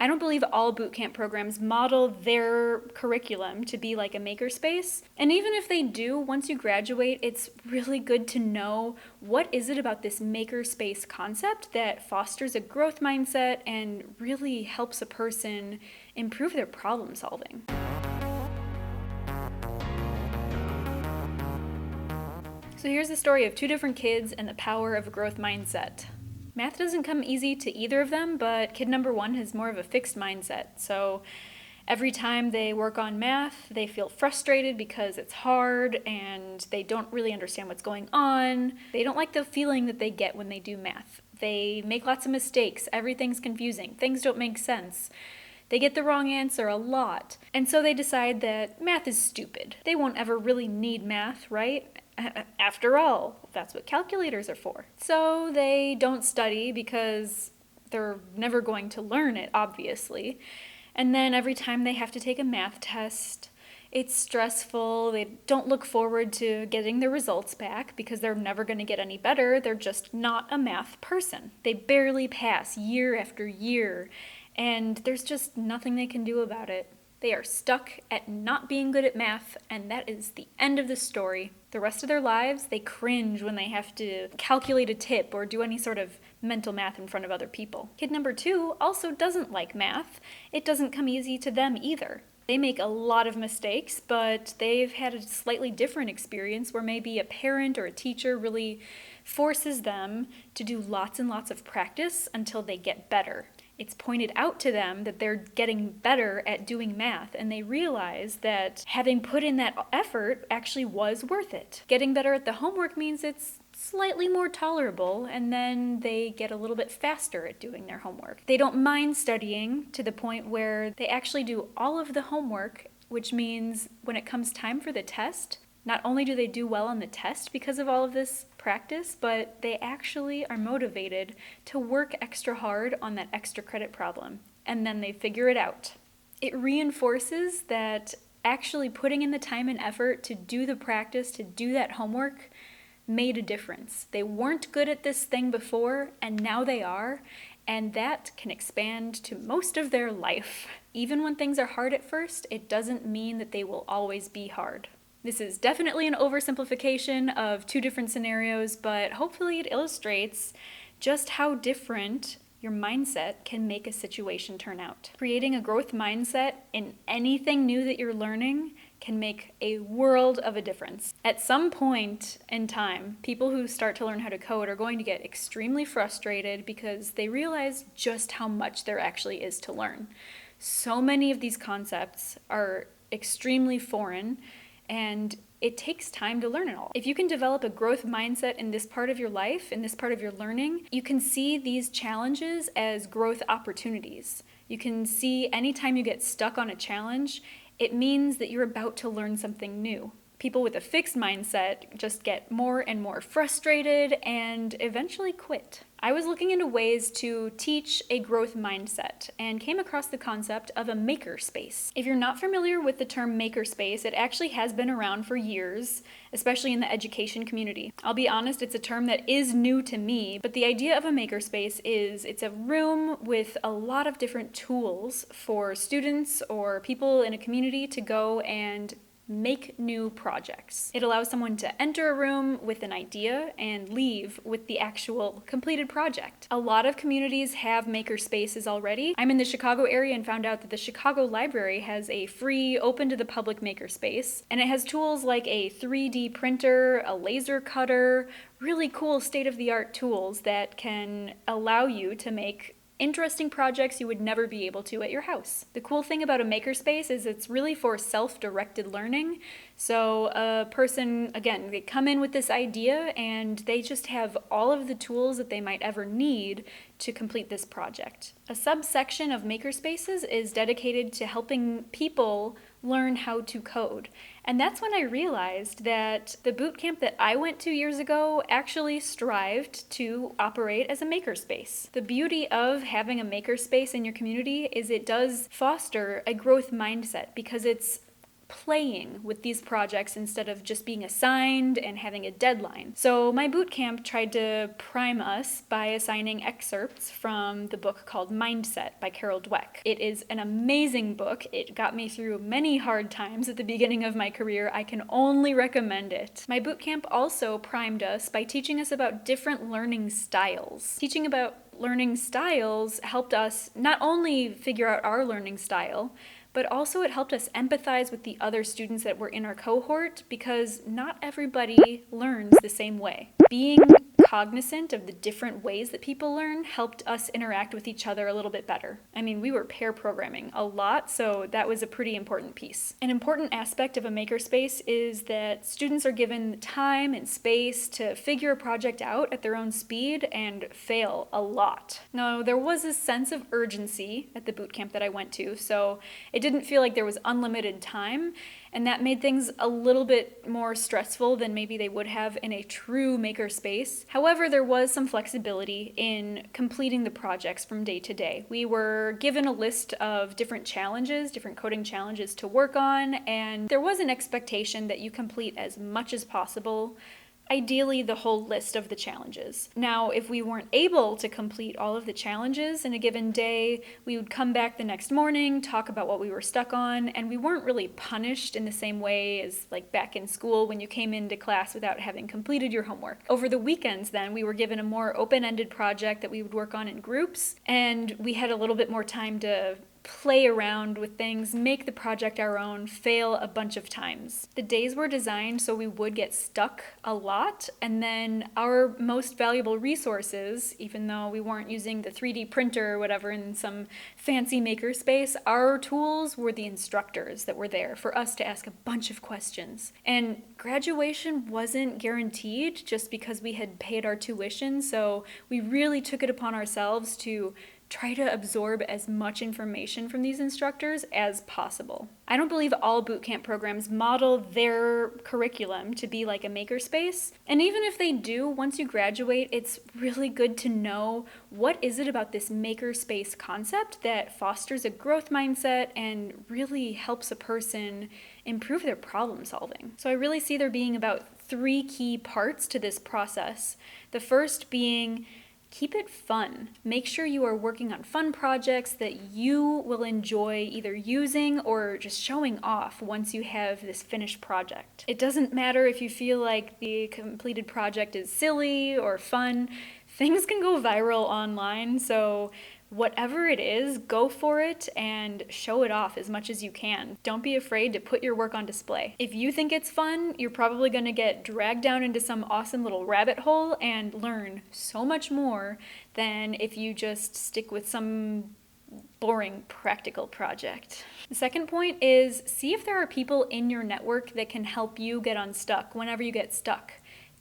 I don't believe all bootcamp programs model their curriculum to be like a makerspace. And even if they do, once you graduate, it's really good to know what is it about this makerspace concept that fosters a growth mindset and really helps a person improve their problem solving. So here's the story of two different kids and the power of a growth mindset. Math doesn't come easy to either of them, but kid number one has more of a fixed mindset. So every time they work on math, they feel frustrated because it's hard and they don't really understand what's going on. They don't like the feeling that they get when they do math. They make lots of mistakes. Everything's confusing. Things don't make sense. They get the wrong answer a lot. And so they decide that math is stupid. They won't ever really need math, right? After all, that's what calculators are for. So they don't study because they're never going to learn it, obviously. And then every time they have to take a math test, it's stressful. They don't look forward to getting their results back because they're never going to get any better. They're just not a math person. They barely pass year after year, and there's just nothing they can do about it. They are stuck at not being good at math, and that is the end of the story. The rest of their lives, they cringe when they have to calculate a tip or do any sort of mental math in front of other people. Kid number two also doesn't like math. It doesn't come easy to them either. They make a lot of mistakes, but they've had a slightly different experience where maybe a parent or a teacher really forces them to do lots and lots of practice until they get better. It's pointed out to them that they're getting better at doing math, and they realize that having put in that effort actually was worth it. Getting better at the homework means it's slightly more tolerable, and then they get a little bit faster at doing their homework. They don't mind studying to the point where they actually do all of the homework, which means when it comes time for the test, not only do they do well on the test because of all of this practice, but they actually are motivated to work extra hard on that extra credit problem, and then they figure it out. It reinforces that actually putting in the time and effort to do the practice, to do that homework, made a difference. They weren't good at this thing before, and now they are, and that can expand to most of their life. Even when things are hard at first, it doesn't mean that they will always be hard. This is definitely an oversimplification of two different scenarios, but hopefully it illustrates just how different your mindset can make a situation turn out. Creating a growth mindset in anything new that you're learning can make a world of a difference. At some point in time, people who start to learn how to code are going to get extremely frustrated because they realize just how much there actually is to learn. So many of these concepts are extremely foreign, and it takes time to learn it all. If you can develop a growth mindset in this part of your life, in this part of your learning, you can see these challenges as growth opportunities. You can see anytime you get stuck on a challenge, it means that you're about to learn something new. People with a fixed mindset just get more and more frustrated and eventually quit. I was looking into ways to teach a growth mindset and came across the concept of a makerspace. If you're not familiar with the term makerspace, it actually has been around for years, especially in the education community. I'll be honest, it's a term that is new to me, but the idea of a makerspace is it's a room with a lot of different tools for students or people in a community to go and make new projects. It allows someone to enter a room with an idea and leave with the actual completed project. A lot of communities have maker spaces already. I'm in the Chicago area and found out that the Chicago Library has a free, open to the public maker space, and it has tools like a 3D printer, a laser cutter, really cool state-of-the-art tools that can allow you to make interesting projects you would never be able to at your house. The cool thing about a makerspace is it's really for self-directed learning. So a person, again, they come in with this idea and they just have all of the tools that they might ever need to complete this project. A subsection of makerspaces is dedicated to helping people learn how to code. And that's when I realized that the bootcamp that I went to years ago actually strived to operate as a makerspace. The beauty of having a makerspace in your community is it does foster a growth mindset because it's playing with these projects instead of just being assigned and having a deadline. So my bootcamp tried to prime us by assigning excerpts from the book called Mindset by Dweck. It is an amazing book. It got me through many hard times at the beginning of my career. I can only recommend it. My bootcamp also primed us by teaching us about different learning styles. Teaching about learning styles helped us not only figure out our learning style, but also it helped us empathize with the other students that were in our cohort, because not everybody learns the same way. Being cognizant of the different ways that people learn helped us interact with each other a little bit better. I mean, we were pair programming a lot, so that was a pretty important piece. An important aspect of a makerspace is that students are given the time and space to figure a project out at their own speed and fail a lot. Now, there was a sense of urgency at the bootcamp that I went to, so it didn't feel like there was unlimited time, and that made things a little bit more stressful than maybe they would have in a true makerspace. However, there was some flexibility in completing the projects from day to day. We were given a list of different challenges, different coding challenges to work on, and there was an expectation that you complete as much as possible, ideally the whole list of the challenges. Now, if we weren't able to complete all of the challenges in a given day, we would come back the next morning, talk about what we were stuck on, and we weren't really punished in the same way as like back in school when you came into class without having completed your homework. Over the weekends then, we were given a more open-ended project that we would work on in groups, and we had a little bit more time to play around with things, make the project our own, fail a bunch of times. The days were designed so we would get stuck a lot, and then our most valuable resources, even though we weren't using the 3D printer or whatever in some fancy makerspace, our tools were the instructors that were there for us to ask a bunch of questions. And graduation wasn't guaranteed just because we had paid our tuition, so we really took it upon ourselves to try to absorb as much information from these instructors as possible. I don't believe all bootcamp programs model their curriculum to be like a makerspace. And even if they do, once you graduate, it's really good to know what is it about this makerspace concept that fosters a growth mindset and really helps a person improve their problem solving. So I really see there being about 3 key parts to this process. The first being, keep it fun. Make sure you are working on fun projects that you will enjoy either using or just showing off once you have this finished project. It doesn't matter if you feel like the completed project is silly or fun. Things can go viral online, so whatever it is, go for it and show it off as much as you can. Don't be afraid to put your work on display. If you think it's fun, you're probably going to get dragged down into some awesome little rabbit hole and learn so much more than if you just stick with some boring practical project. The second point is, see if there are people in your network that can help you get unstuck whenever you get stuck.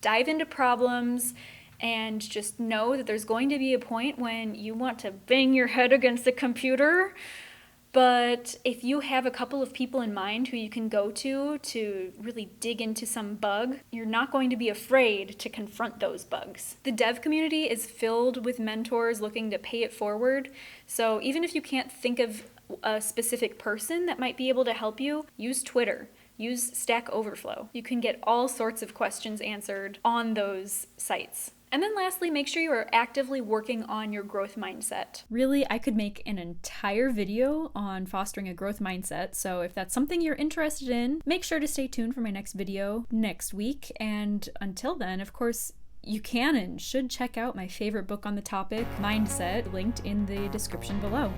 Dive into problems, and just know that there's going to be a point when you want to bang your head against the computer. But if you have a couple of people in mind who you can go to really dig into some bug, you're not going to be afraid to confront those bugs. The dev community is filled with mentors looking to pay it forward. So even if you can't think of a specific person that might be able to help you, use Twitter. Use Stack Overflow. You can get all sorts of questions answered on those sites. And then lastly, make sure you are actively working on your growth mindset. Really, I could make an entire video on fostering a growth mindset, so if that's something you're interested in, make sure to stay tuned for my next video next week. And until then, of course, you can and should check out my favorite book on the topic, Mindset, linked in the description below.